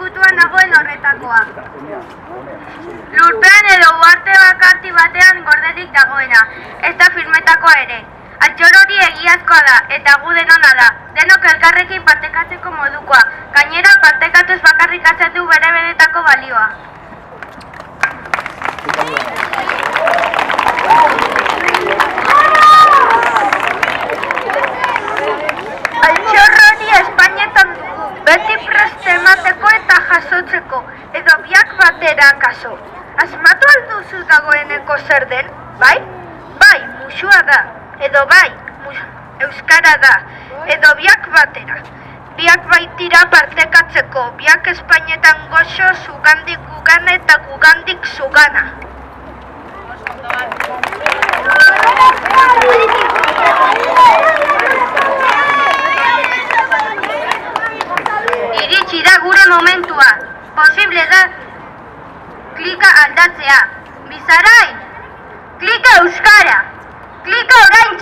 ezkutuan dagoen horretakoa. Lurpean edo uharte bakarti batean gorderik dagoena, ez da firmetakoa ere. Altxor hori egiazkoa da, eta gu denona da. Denok elkarrekin partekatzeko modukoa. Gainera, partekatuz bakarrik azaldu bere benetako balioa. Altxor hori Espainetan dugu, beti preste emateko eta jasotzeko, edo biak batera kaso. Asmatu alduzu dagoeneko zer den, bai? Bai, musua da. Edo bai, euskara da, edo biak batera. Biak baitira partekatzeko, biak Espainetan goxo, zugandik gugana eta gugandik zugana. Iritsi da gure momentua, posible da klika aldatzea. Bizarain, klika euskara, klika orain